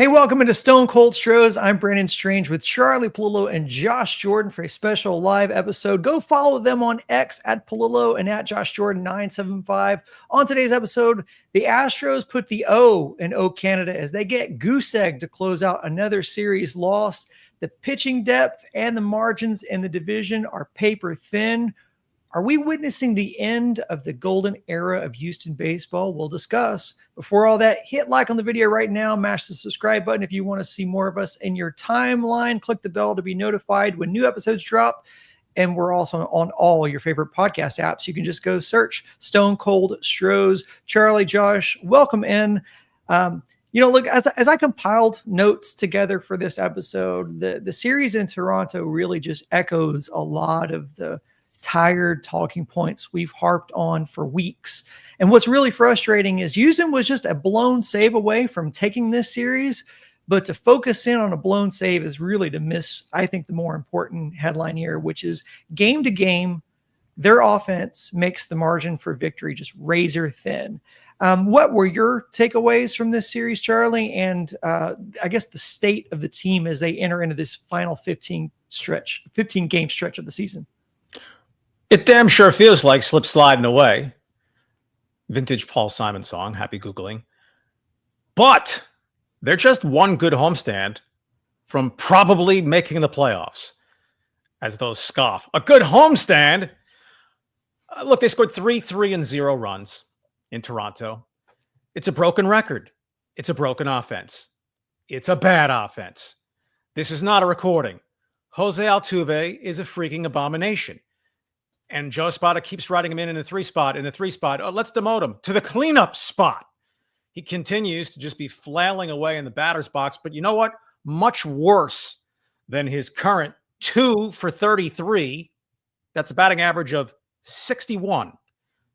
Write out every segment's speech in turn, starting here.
Hey, welcome into Stone Cold Stros. I'm Brandon Strange with Charlie Palillo and Josh Jordan for a special live episode. Go follow them on X at Palillo and at Josh Jordan 975. On today's episode, the Astros put the O in O Canada as they get goose egg to close out another series loss. The pitching depth and the margins in the division are paper thin. Are we witnessing the end of the golden era of Houston baseball? We'll discuss. Before all that, hit like on the video right now. Mash the subscribe button if you want to see more of us in your timeline. Click the bell to be notified when new episodes drop. And we're also on all your favorite podcast apps. You can just go search Stone Cold Stros. Charlie, Josh, welcome in. Look, as I compiled notes together for this episode, the series in Toronto really just echoes a lot of the tired talking points we've harped on for weeks. And what's really frustrating is Houston was just a blown save away from taking this series, but to focus in on a blown save is really to miss, I think, the more important headline here, which is game to game, their offense makes the margin for victory just razor thin. What were your takeaways from this series, Charlie? And I guess the state of the team as they enter into this final 15 game stretch of the season? It damn sure feels like slip sliding away. Vintage Paul Simon song. Happy Googling. But they're just one good homestand from probably making the playoffs. As those scoff. A good homestand. Look, they scored 3-0 runs in Toronto. It's a broken record. It's a broken offense. It's a bad offense. This is not a recording. Jose Altuve is a freaking abomination. And Joe Espada keeps writing him in the three spot. Oh, let's demote him to the cleanup spot. He continues to just be flailing away in the batter's box. But you know what? Much worse than his current 2 for 33. That's a batting average of 61.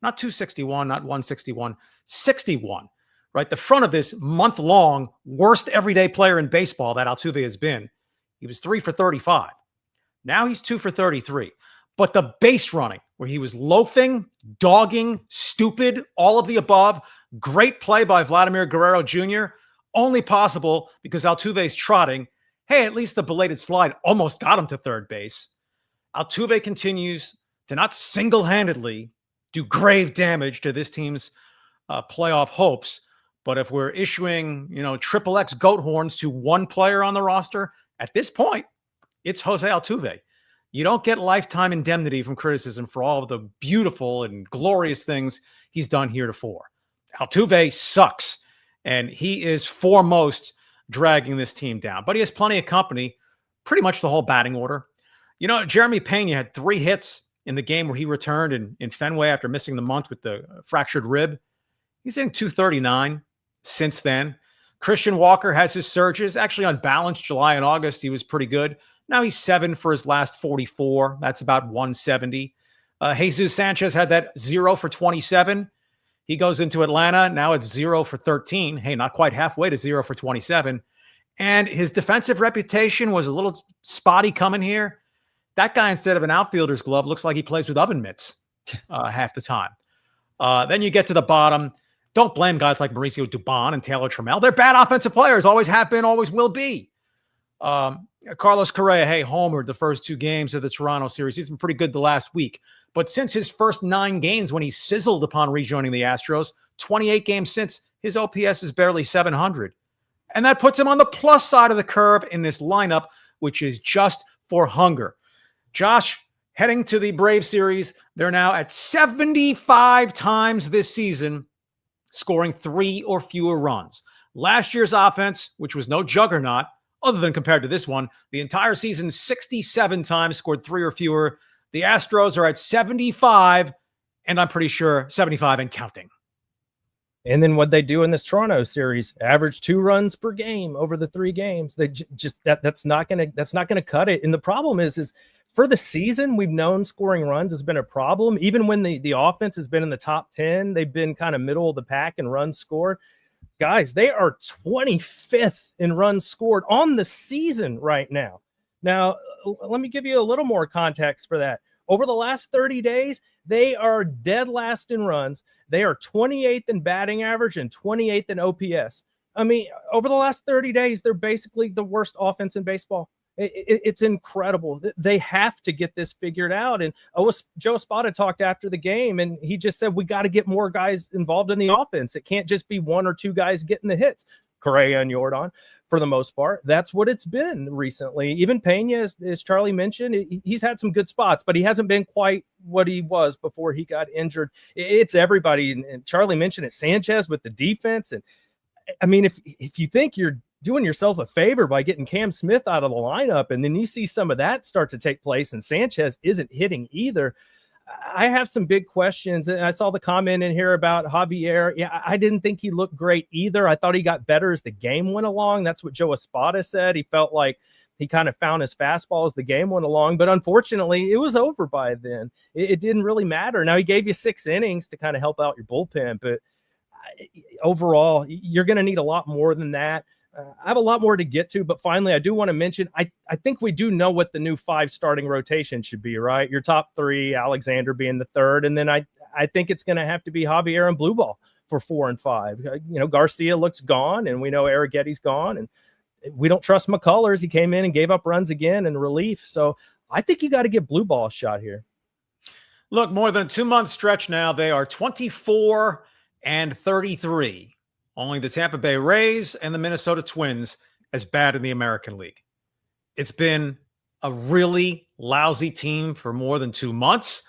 Not 261, not 161, 61. Right? The front of this month-long worst everyday player in baseball that Altuve has been. He was 3 for 35. Now he's 2 for 33. But the base running, where he was loafing, dogging, stupid, all of the above, great play by Vladimir Guerrero Jr., only possible because Altuve's trotting. Hey, at least the belated slide almost got him to third base. Altuve continues to not single-handedly do grave damage to this team's playoff hopes. But if we're issuing, triple X goat horns to one player on the roster, at this point, it's Jose Altuve. You don't get lifetime indemnity from criticism for all of the beautiful and glorious things he's done heretofore. Altuve sucks, and he is foremost dragging this team down. But he has plenty of company, pretty much the whole batting order. Jeremy Pena had 3 hits in the game where he returned in Fenway after missing the month with the fractured rib. He's hitting 239 since then. Christian Walker has his surges. Actually, on balance, July and August, he was pretty good. Now he's 7 for his last 44. That's about 170. Jesus Sanchez had that 0 for 27. He goes into Atlanta. Now it's 0 for 13. Hey, not quite halfway to 0 for 27. And his defensive reputation was a little spotty coming here. That guy, instead of an outfielder's glove, looks like he plays with oven mitts half the time. Then you get to the bottom. Don't blame guys like Mauricio Dubon and Taylor Trammell. They're bad offensive players. Always have been, always will be. Carlos Correa, homered the first 2 games of the Toronto series. He's been pretty good the last week. But since his first 9 games when he sizzled upon rejoining the Astros, 28 games since, his OPS is barely 700. And that puts him on the plus side of the curve in this lineup, which is just for hunger. Josh, heading to the Brave series, they're now at 75 times this season, scoring 3 or fewer runs. Last year's offense, which was no juggernaut, other than compared to this one, the entire season, 67 times scored 3 or fewer. The Astros are at 75, and I'm pretty sure 75 and counting. And then what they do in this Toronto series, average 2 runs per game over the 3 games. They just that's not gonna cut it. And the problem is for the season, we've known scoring runs has been a problem. Even when the offense has been in the top 10, they've been kind of middle of the pack in runs scored. Guys, they are 25th in runs scored on the season right now. Now, let me give you a little more context for that. Over the last 30 days, they are dead last in runs. They are 28th in batting average and 28th in OPS. I mean, over the last 30 days, they're basically the worst offense in baseball. It's incredible. They have to get this figured out. And Joe Espada talked after the game, and he just said, we got to get more guys involved in the offense. It can't just be one or two guys getting the hits. Correa and Jordan, for the most part, that's what it's been recently. Even Pena, as Charlie mentioned, he's had some good spots, but he hasn't been quite what he was before he got injured. It's everybody. And Charlie mentioned it, Sanchez with the defense. And I mean, if you think you're doing yourself a favor by getting Cam Smith out of the lineup, and then you see some of that start to take place, and Sanchez isn't hitting either, I have some big questions. And I saw the comment in here about Javier. Yeah, I didn't think he looked great either. I thought he got better as the game went along. That's what Joe Espada said. He felt like he kind of found his fastball as the game went along, but unfortunately it was over by then. It didn't really matter. Now, he gave you 6 innings to kind of help out your bullpen, but overall, you're going to need a lot more than that. I have a lot more to get to, but finally, I do want to mention, I think we do know what the new 5 starting rotation should be, right? Your top 3, Alexander being the 3rd, and then I think it's going to have to be Javier and Blue Ball for 4 and 5. You know, Garcia looks gone, and we know Arrighetti's gone, and we don't trust McCullers. He came in and gave up runs again in relief, so I think you got to give Blue Ball a shot here. Look, more than a 2-month stretch now, they are 24 and 33. Only the Tampa Bay Rays and the Minnesota Twins as bad in the American League. It's been a really lousy team for more than 2 months.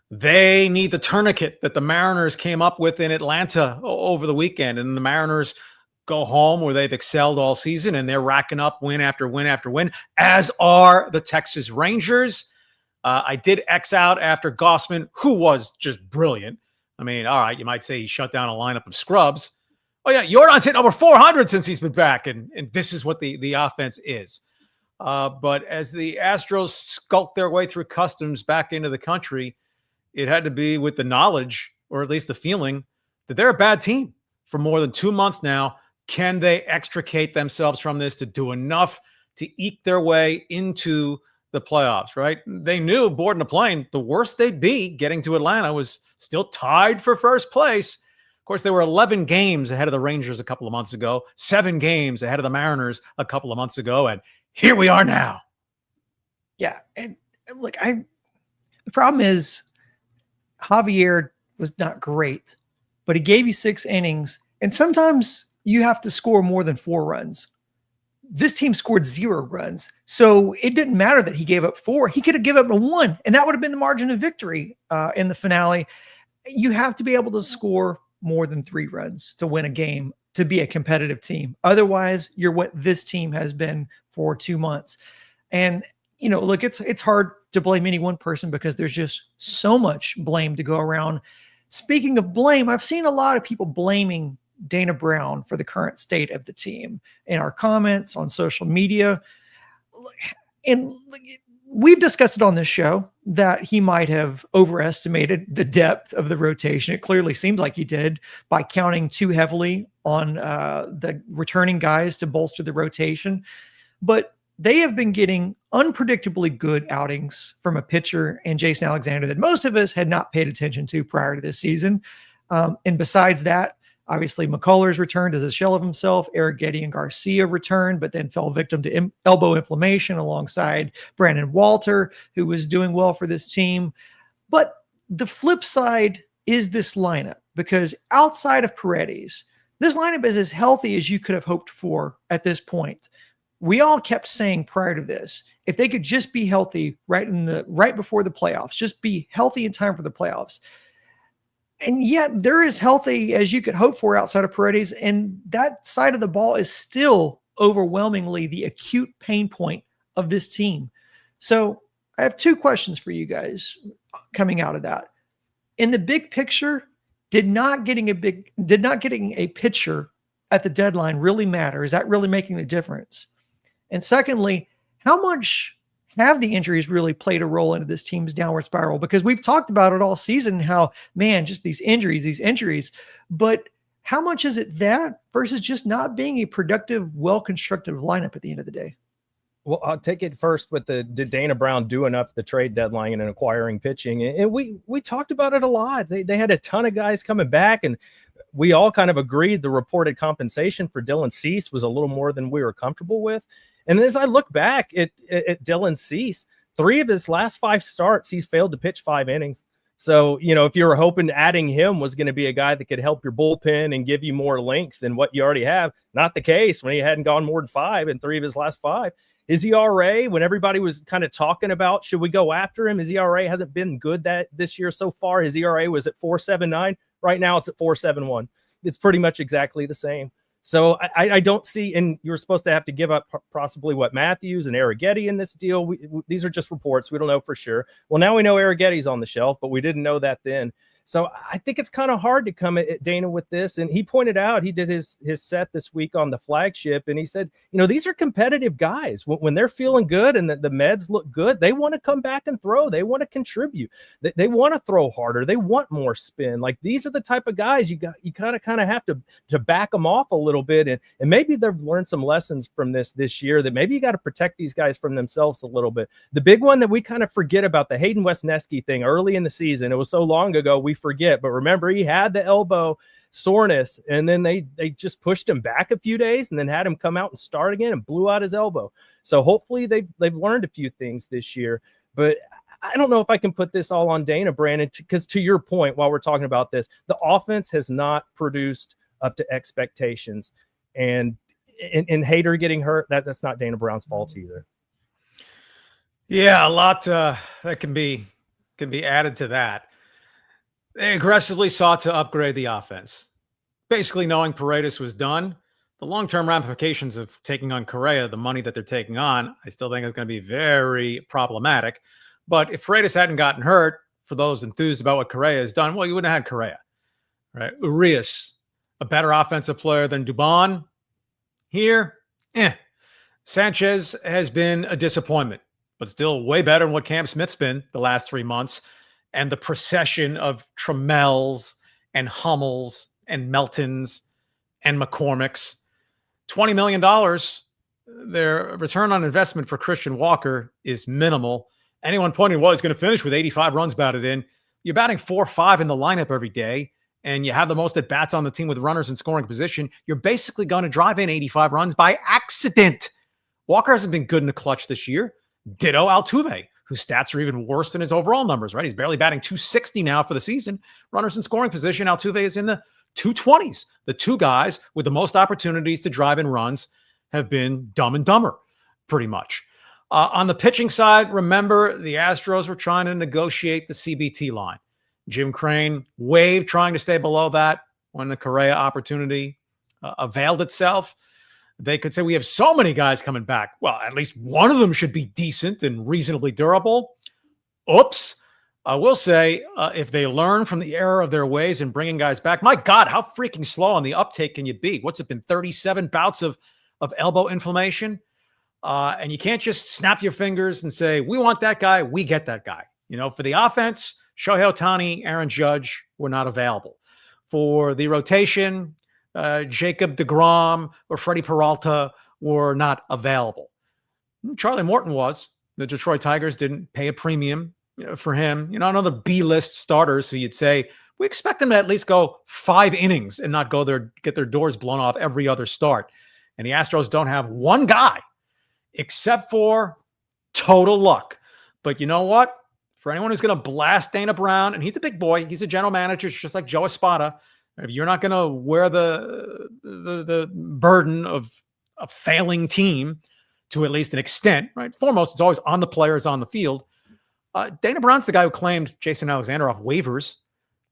They need the tourniquet that the Mariners came up with in Atlanta over the weekend. And the Mariners go home where they've excelled all season, and they're racking up win after win after win, as are the Texas Rangers. I did X out after Gossman, who was just brilliant. I mean, all right, you might say he shut down a lineup of scrubs. Oh, yeah, Jordan's hit over 400 since he's been back, and this is what the offense is. But as the Astros skulked their way through customs back into the country, it had to be with the knowledge, or at least the feeling, that they're a bad team for more than 2 months now. Can they extricate themselves from this to do enough to eke their way into the playoffs, right? They knew boarding a plane, the worst they'd be getting to Atlanta was still tied for first place. Of course, they were 11 games ahead of the Rangers a couple of months ago, 7 games ahead of the Mariners a couple of months ago, and here we are now. Yeah, and look, the problem is Javier was not great, but he gave you 6 innings, and sometimes you have to score more than 4 runs. This team scored 0 runs, so it didn't matter that he gave up 4. He could have given up 1, and that would have been the margin of victory in the finale. You have to be able to score more than 3 runs to win a game, to be a competitive team. Otherwise, you're what this team has been for 2 months. And, you know, look, it's hard to blame any one person because there's just so much blame to go around. Speaking of blame, I've seen a lot of people blaming Dana Brown for the current state of the team in our comments on social media. And we've discussed it on this show that he might have overestimated the depth of the rotation. It clearly seemed like he did by counting too heavily on the returning guys to bolster the rotation. But they have been getting unpredictably good outings from a pitcher and Jason Alexander that most of us had not paid attention to prior to this season. And besides that, obviously, McCullers returned as a shell of himself. Arrighetti and Garcia returned, but then fell victim to elbow inflammation alongside Brandon Walter, who was doing well for this team. But the flip side is this lineup, because outside of Paredes, this lineup is as healthy as you could have hoped for at this point. We all kept saying prior to this, if they could just be healthy right before the playoffs, just be healthy in time for the playoffs. And yet they're as healthy as you could hope for outside of Paredes. And that side of the ball is still overwhelmingly the acute pain point of this team. So I have 2 questions for you guys coming out of that. In the big picture, did not getting a pitcher at the deadline really matter? Is that really making the difference? And secondly, how much have the injuries really played a role into this team's downward spiral? Because we've talked about it all season, how, man, just these injuries. But how much is it that versus just not being a productive, well-constructed lineup at the end of the day? Well, I'll take it first with did Dana Brown do enough at the trade deadline and acquiring pitching? And we talked about it a lot. They had a ton of guys coming back, and we all kind of agreed the reported compensation for Dylan Cease was a little more than we were comfortable with. And as I look back at Dylan Cease, 3 of his last 5 starts, he's failed to pitch 5 innings. So, if you were hoping adding him was going to be a guy that could help your bullpen and give you more length than what you already have, not the case when he hadn't gone more than 5 in 3 of his last 5. His ERA, when everybody was kind of talking about, should we go after him? His ERA hasn't been good this year so far. His ERA was at 4.79. Right now it's at 4.71. It's pretty much exactly the same. So I don't see, and you're supposed to have to give up possibly what Matthews and Arrighetti in this deal. These are just reports. We don't know for sure. Well, now we know Arrighetti's on the shelf, but we didn't know that then. So I think it's kind of hard to come at Dana with this. And he pointed out, he did his set this week on the flagship, and he said, these are competitive guys. When they're feeling good and the Meds look good, they want to come back and throw. They want to contribute. They want to throw harder. They want more spin. Like, these are the type of guys you kind of have to back them off a little bit. And maybe they've learned some lessons from this year that maybe you got to protect these guys from themselves a little bit. The big one that we kind of forget about, the Hayden Wesneski thing early in the season, it was so long ago, we forget, but remember, he had the elbow soreness, and then they just pushed him back a few days and then had him come out and start again and blew out his elbow. So hopefully they've learned a few things this year, but I don't know if I can put this all on Dana, Brandon, because to your point, while we're talking about this, the offense has not produced up to expectations, and Hader getting hurt, that's not Dana Brown's fault either. Yeah, a lot that can be added to that. They aggressively sought to upgrade the offense, basically knowing Paredes was done. The long-term ramifications of taking on Correa, the money that they're taking on, I still think is going to be very problematic. But if Paredes hadn't gotten hurt, for those enthused about what Correa has done, well, you wouldn't have had Correa, right? Urias, a better offensive player than Dubon. Here, Sanchez has been a disappointment, but still way better than what Cam Smith's been the last 3 months. And the procession of Trammels and Hummels and Meltons and McCormick's. $20 million, their return on investment for Christian Walker is minimal. Anyone pointing, well, he's going to finish with 85 runs batted in. You're batting 4-5 in the lineup every day, and you have the most at-bats on the team with runners in scoring position. You're basically going to drive in 85 runs by accident. Walker hasn't been good in the clutch this year. Ditto Altuve, whose stats are even worse than his overall numbers, right? He's barely batting 260 now for the season. Runners in scoring position, Altuve is in the 220s. The 2 guys with the most opportunities to drive in runs have been dumb and dumber, pretty much. On the pitching side, remember, the Astros were trying to negotiate the CBT line. Jim Crane waved, trying to stay below that when the Correa opportunity availed itself. They could say, we have so many guys coming back. Well, at least one of them should be decent and reasonably durable. Oops. I will say, if they learn from the error of their ways in bringing guys back, my God, how freaking slow on the uptake can you be? What's it been, 37 bouts of elbow inflammation? And you can't just snap your fingers and say, we want that guy, we get that guy. For the offense, Shohei Ohtani, Aaron Judge were not available. For the rotation, Jacob deGrom or Freddie Peralta were not available. Charlie Morton was. The Detroit Tigers didn't pay a premium for him. Another B-list starters who you'd say, we expect them to at least go 5 innings and not get their doors blown off every other start. And the Astros don't have one guy except for total luck. But you know what? For anyone who's going to blast Dana Brown, and he's a big boy, he's a general manager, just like Joe Espada. If you're not going to wear the burden of a failing team to at least an extent, right? Foremost, it's always on the players on the field. Dana Brown's the guy who claimed Jason Alexander off waivers.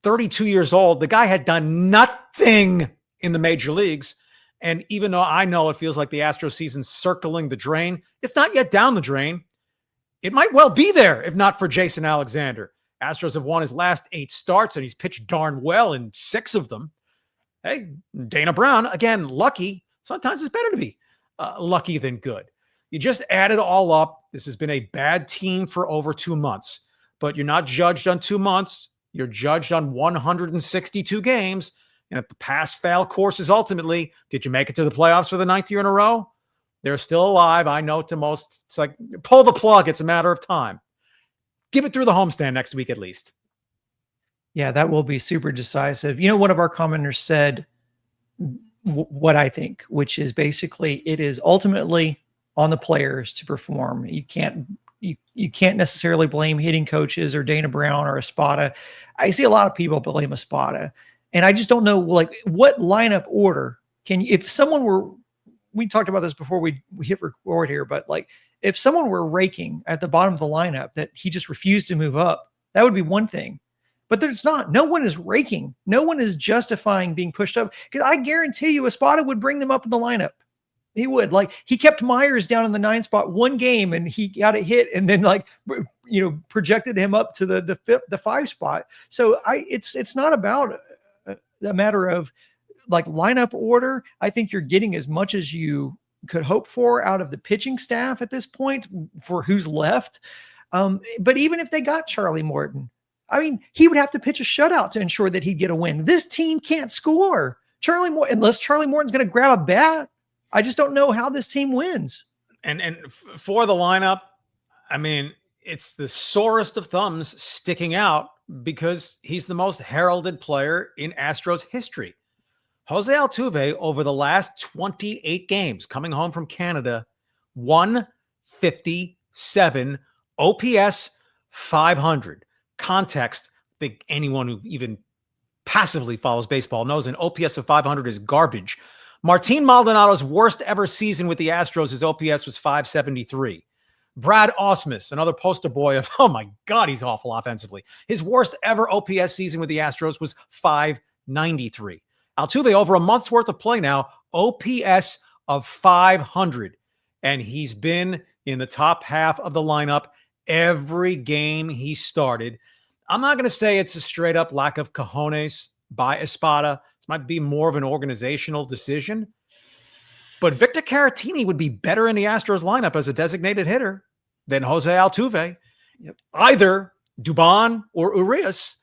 32 years old. The guy had done nothing in the major leagues. And even though I know it feels like the Astros season's circling the drain, it's not yet down the drain. It might well be there if not for Jason Alexander. Astros have won his last 8 starts, and he's pitched darn well in 6 of them. Hey, Dana Brown, again, lucky. Sometimes it's better to be lucky than good. You just add it all up. This has been a bad team for over 2 months, but you're not judged on 2 months. You're judged on 162 games. And if the pass-fail course is ultimately, did you make it to the playoffs for the 9th year in a row? They're still alive. I know to most, it's like, pull the plug. It's a matter of time. Give it through the homestand next week at least. Yeah, that will be super decisive. One of our commenters said what I think, which is basically it is ultimately on the players to perform. You can't necessarily blame hitting coaches or Dana Brown or Espada. I see a lot of people blame Espada, and I just don't know like what lineup order if someone were. We talked about this before we hit record here, but like if someone were raking at the bottom of the lineup that he just refused to move up, that would be one thing. But there's not. No one is raking. No one is justifying being pushed up. Because I guarantee you, Espada would bring them up in the lineup. He would. Like he kept Myers down in the 9 spot one game, and he got a hit, and then projected him up to the 5 spot. So it's not about a matter of like lineup order. I think you're getting as much as you could hope for out of the pitching staff at this point for who's left. But even if they got Charlie Morton, I mean, he would have to pitch a shutout to ensure that he'd get a win. This team can't score. Unless Charlie Morton's going to grab a bat. I just don't know how this team wins. And for the lineup, I mean, it's the sorest of thumbs sticking out because he's the most heralded player in Astros history. Jose Altuve, over the last 28 games, coming home from Canada, 157, OPS 500. Context, I think anyone who even passively follows baseball knows an OPS of 500 is garbage. Martin Maldonado's worst ever season with the Astros, his OPS was 573. Brad Ausmus, another poster boy of, oh my God, he's awful offensively. His worst ever OPS season with the Astros was 593. Altuve, over a month's worth of play now, OPS of 500. And he's been in the top half of the lineup every game he started. I'm not going to say it's a straight up lack of cojones by Espada. This might be more of an organizational decision. But Victor Caratini would be better in the Astros lineup as a designated hitter than Jose Altuve. Yep. Either Dubon or Urias,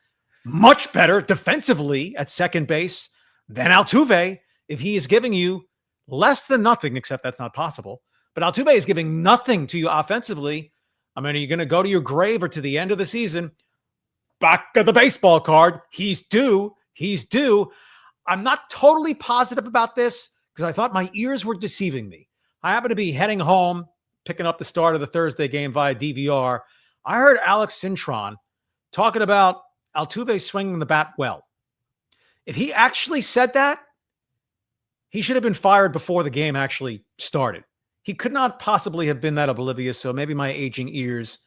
much better defensively at second base than Altuve if he is giving you less than nothing, except that's not possible. But Altuve is giving nothing to you offensively. I mean, are you going to go to your grave or to the end of the season? Back of the baseball card. He's due. He's due. I'm not totally positive about this because I thought my ears were deceiving me. I happened to be heading home, picking up the start of the Thursday game via DVR. I heard Alex Cintron talking about Altuve swinging the bat well. If he actually said that, he should have been fired before the game actually started. He could not possibly have been that oblivious, so maybe my aging ears,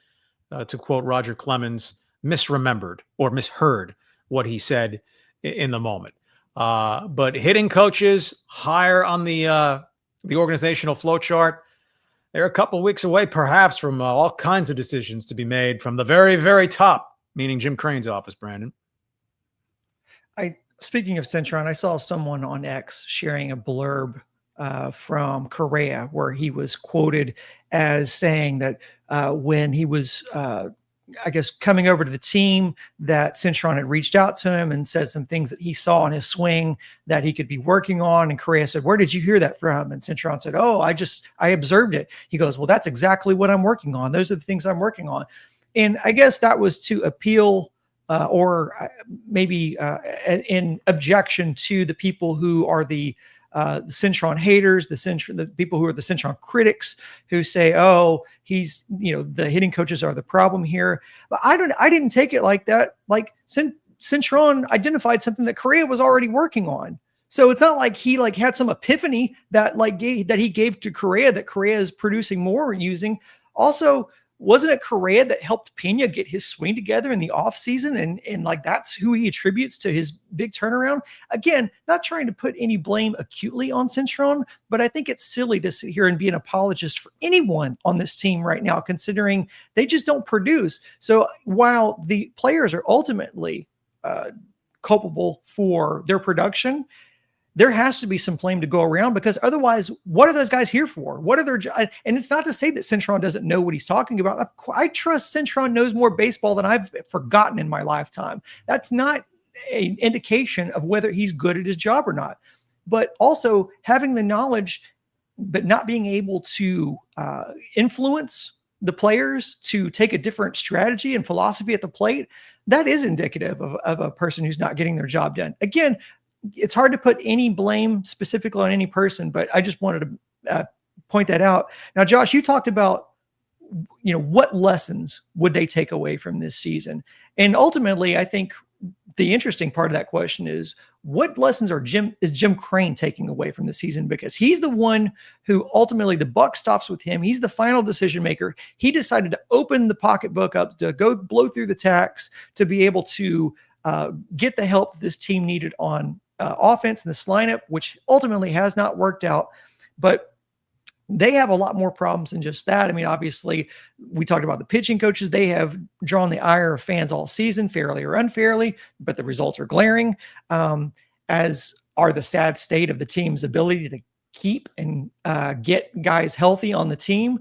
to quote Roger Clemens, misremembered or misheard what he said in the moment. But hitting coaches higher on the organizational flow chart, they're a couple weeks away perhaps from all kinds of decisions to be made from the very, very top, meaning Jim Crane's office, Brandon. Speaking of Cintron, I saw someone on X sharing a blurb from Correa where he was quoted as saying that when he was, I guess, coming over to the team, that Cintron had reached out to him and said some things that he saw in his swing that he could be working on. And Correa said, "Where did you hear that from?" And Cintron said, "Oh, I observed it." He goes, "Well, that's exactly what I'm working on. Those are the things I'm working on." And I guess that was to appeal or maybe in objection to the people who are the Cintron haters, the people who are the Cintron critics who say, "Oh, he's, the hitting coaches are the problem here." But I didn't take it like that. Like Cintron identified something that Correa was already working on. So it's not like he had some epiphany that he gave to Correa that Correa is producing more using. Also, wasn't it Correa that helped Pena get his swing together in the offseason? And that's who he attributes to his big turnaround. Again, not trying to put any blame acutely on Cintron, but I think it's silly to sit here and be an apologist for anyone on this team right now, considering they just don't produce. So while the players are ultimately culpable for their production, there has to be some blame to go around, because otherwise, what are those guys here for? What are their and it's not to say that Cintron doesn't know what he's talking about. I trust Cintron knows more baseball than I've forgotten in my lifetime. That's not an indication of whether he's good at his job or not. But also having the knowledge, but not being able to influence the players to take a different strategy and philosophy at the plate, that is indicative of a person who's not getting their job done. Again, it's hard to put any blame specifically on any person, but I just wanted to point that out. Now, Josh, you talked about, what lessons would they take away from this season? And ultimately, I think the interesting part of that question is, what lessons is Jim Crane taking away from the season? Because he's the one who ultimately the buck stops with him. He's the final decision maker. He decided to open the pocketbook up, to go blow through the tax, to be able to get the help this team needed on offense in this lineup, which ultimately has not worked out. But they have a lot more problems than just that. I mean, obviously, we talked about the pitching coaches. They have drawn the ire of fans all season, fairly or unfairly, but the results are glaring, as are the sad state of the team's ability to keep and get guys healthy on the team.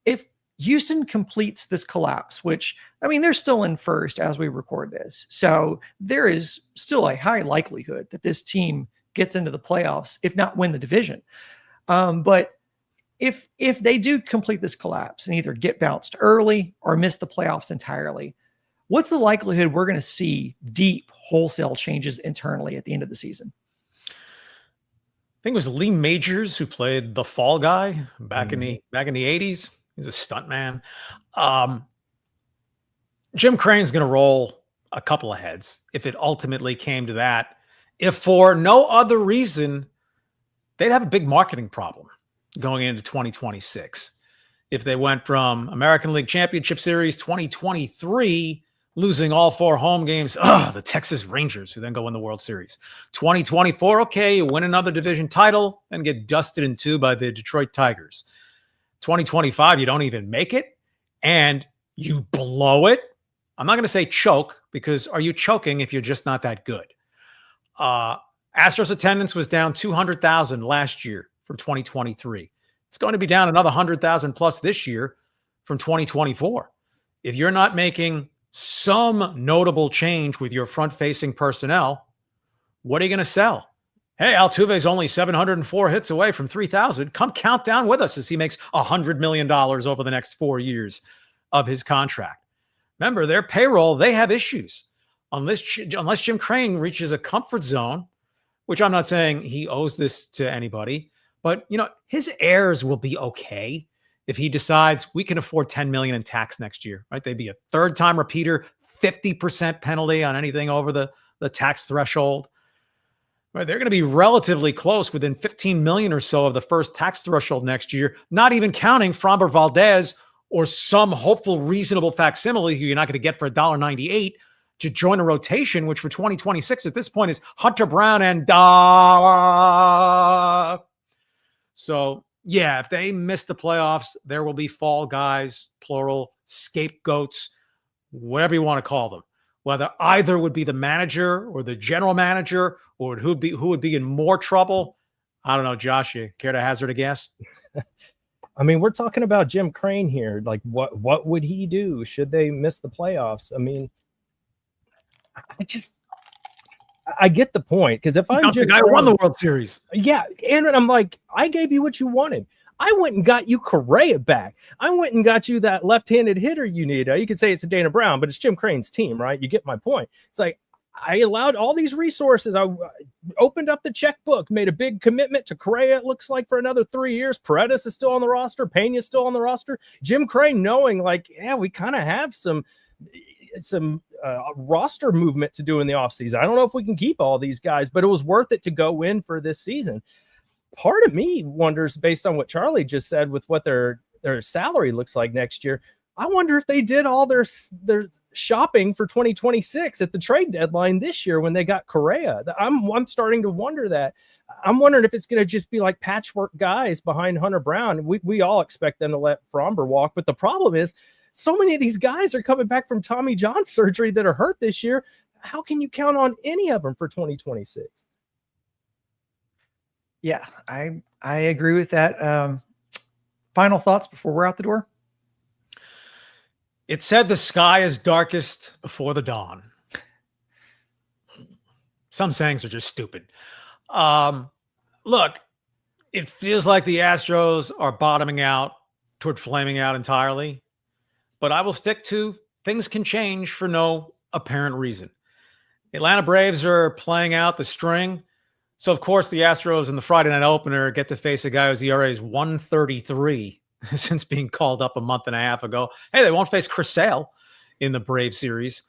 If Houston completes this collapse, which, I mean, they're still in first as we record this, so there is still a high likelihood that this team gets into the playoffs, if not win the division. But if they do complete this collapse and either get bounced early or miss the playoffs entirely, what's the likelihood we're going to see deep wholesale changes internally at the end of the season? I think it was Lee Majors who played the fall guy back in the 80s. He's a stunt man. Jim Crane's going to roll a couple of heads if it ultimately came to that. If for no other reason, they'd have a big marketing problem going into 2026. If they went from American League Championship Series 2023, losing all 4 home games, the Texas Rangers, who then go win the World Series. 2024, okay, you win another division title and get dusted in 2 by the Detroit Tigers. 2025, you don't even make it and you blow it. I'm not going to say choke, because are you choking if you're just not that good? Astros attendance was down 200,000 last year from 2023. It's going to be down another 100,000 plus this year from 2024. If you're not making some notable change with your front-facing personnel, what are you going to sell? Hey, Altuve's only 704 hits away from 3,000. Come count down with us as he makes $100 million over the next 4 years of his contract. Remember, their payroll, they have issues. Unless Jim Crane reaches a comfort zone, which I'm not saying he owes this to anybody, but his heirs will be okay if he decides we can afford $10 million in tax next year, right? They'd be a third-time repeater, 50% penalty on anything over the tax threshold. Right? They're going to be relatively close, within 15 million or so of the first tax threshold next year, not even counting Framber Valdez or some hopeful reasonable facsimile who you're not going to get for $1.98 to join a rotation, which for 2026 at this point is Hunter Brown and So, yeah, if they miss the playoffs, there will be fall guys, plural, scapegoats, whatever you want to call them. Whether either would be the manager or the general manager, or who would be in more trouble, I don't know. Josh, you care to hazard a guess? I mean, we're talking about Jim Crane here. Like, what would he do should they miss the playoffs? I mean, I get the point, because if I'm the guy who won the World Series, yeah, and I'm like, I gave you what you wanted. I went and got you Correa back. I went and got you that left-handed hitter you need. You could say it's a Dana Brown, but it's Jim Crane's team, right? You get my point. It's like, I allowed all these resources. I opened up the checkbook, made a big commitment to Correa, it looks like, for another 3 years. Paredes is still on the roster. Pena's still on the roster. Jim Crane knowing, like, yeah, we kind of have some roster movement to do in the offseason. I don't know if we can keep all these guys, but it was worth it to go in for this season. Part of me wonders, based on what Charlie just said, with what their salary looks like next year, I wonder if they did all their shopping for 2026 at the trade deadline this year when they got Correa. I'm starting to wonder that. I'm wondering if it's going to just be like patchwork guys behind Hunter Brown. We all expect them to let Framber walk, but the problem is so many of these guys are coming back from Tommy John surgery that are hurt this year. How can you count on any of them for 2026? Yeah, I agree with that. Final thoughts before we're out the door? It said the sky is darkest before the dawn. Some sayings are just stupid. Look, it feels like the Astros are bottoming out. toward flaming out entirely, but I will stick to things can change for no apparent reason. Atlanta Braves are playing out the string. So, of course, the Astros in the Friday night opener get to face a guy whose ERA is 133 since being called up a month and a half ago. Hey, they won't face Chris Sale in the Brave series.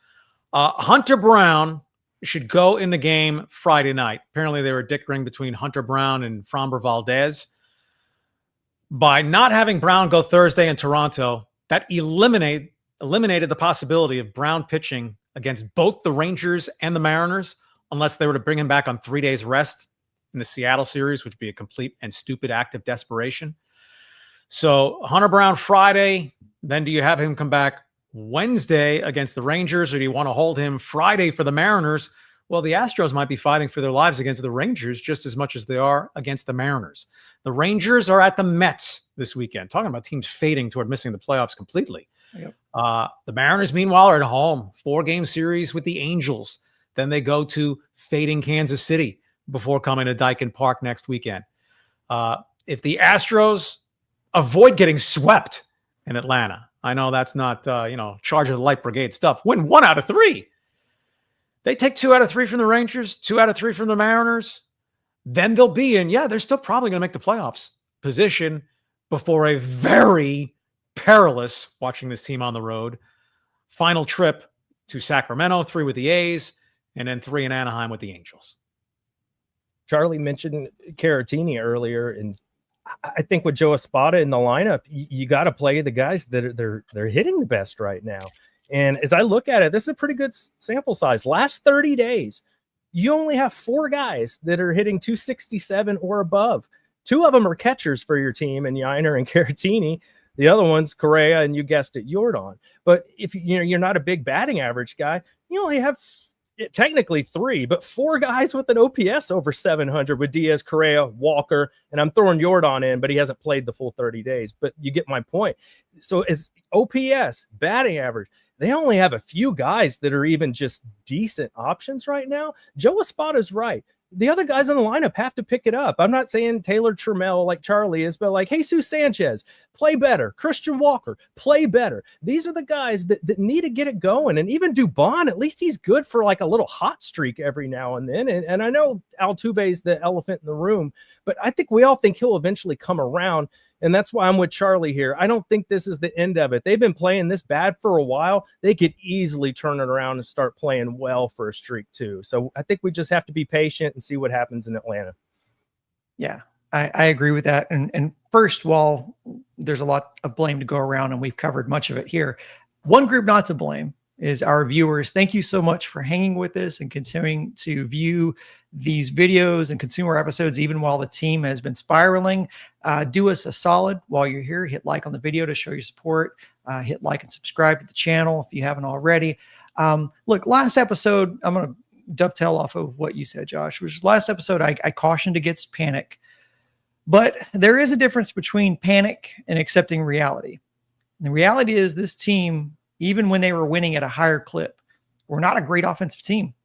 Hunter Brown should go in the game Friday night. Apparently, they were dickering between Hunter Brown and Framber Valdez. By not having Brown go Thursday in Toronto, that eliminated the possibility of Brown pitching against both the Rangers and the Mariners, unless they were to bring him back on 3 days rest in the Seattle series, which would be a complete and stupid act of desperation. So Hunter Brown Friday, then do you have him come back Wednesday against the Rangers, or do you want to hold him Friday for the Mariners? Well, the Astros might be fighting for their lives against the Rangers just as much as they are against the Mariners. The Rangers are at the Mets this weekend, talking about teams fading toward missing the playoffs completely. Yep. The Mariners, meanwhile, are at home, 4-game series with the Angels. Then they go to fading Kansas City before coming to Daikin Park next weekend. If the Astros avoid getting swept in Atlanta, I know that's not, charge of the light brigade stuff, win 1 out of 3. They take 2 out of 3 from the Rangers, 2 out of 3 from the Mariners. Then they'll be in, they're still probably going to make the playoffs position before a very perilous, watching this team on the road, final trip to Sacramento, 3 with the A's, and then 3 in Anaheim with the Angels. Charlie mentioned Caratini earlier, and I think with Joe Espada in the lineup, you got to play the guys that they're hitting the best right now. And as I look at it, this is a pretty good sample size. Last 30 days, you only have 4 guys that are hitting 267 or above. 2 of them are catchers for your team, and Yainer and Caratini. The other one's Correa, and you guessed it, Yordan. But if you're not a big batting average guy, you only have technically 3, but 4 guys with an OPS over 700 with Diaz, Correa, Walker, and I'm throwing Yordan in, but he hasn't played the full 30 days. But you get my point. So as OPS, batting average, they only have a few guys that are even just decent options right now. Joe Espada's right. The other guys in the lineup have to pick it up. I'm not saying Taylor Trammell like Charlie is, but like Jesus Sanchez, play better. Christian Walker, play better. These are the guys that need to get it going. And even Dubon, at least he's good for like a little hot streak every now and then. And I know Altuve is the elephant in the room, but I think we all think he'll eventually come around. And that's why I'm with Charlie here. I don't think this is the end of it. They've been playing this bad for a while. They could easily turn it around and start playing well for a streak too. So I think we just have to be patient and see what happens in Atlanta. Yeah, I agree with that. And first, while there's a lot of blame to go around and we've covered much of it here, one group not to blame is our viewers. Thank you so much for hanging with us and continuing to view these videos and consume our episodes even while the team has been spiraling. Do us a solid while you're here. Hit like on the video to show your support. Hit like and subscribe to the channel if you haven't already. Look, last episode, I'm going to dovetail off of what you said, Josh, which is last episode, I cautioned against panic. But there is a difference between panic and accepting reality. And the reality is this team, even when they were winning at a higher clip, were not a great offensive team.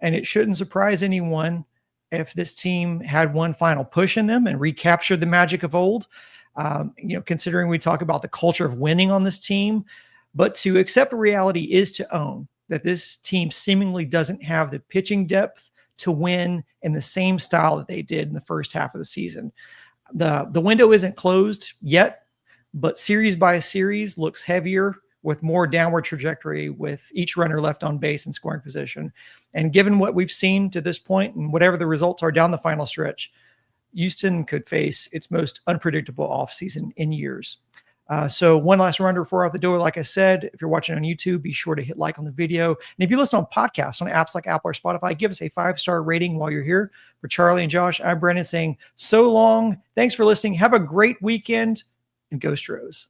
And it shouldn't surprise anyone if this team had one final push in them and recaptured the magic of old, considering we talk about the culture of winning on this team. But to accept reality is to own that this team seemingly doesn't have the pitching depth to win in the same style that they did in the first half of the season. The window isn't closed yet, but series by series looks heavier with more downward trajectory with each runner left on base and scoring position. And given what we've seen to this point and whatever the results are down the final stretch, Houston could face its most unpredictable offseason in years. So one last reminder before out the door, like I said, if you're watching on YouTube, be sure to hit like on the video. And if you listen on podcasts on apps like Apple or Spotify, give us a 5-star rating while you're here. For Charlie and Josh, I'm Brendan saying so long. Thanks for listening. Have a great weekend and go Astros.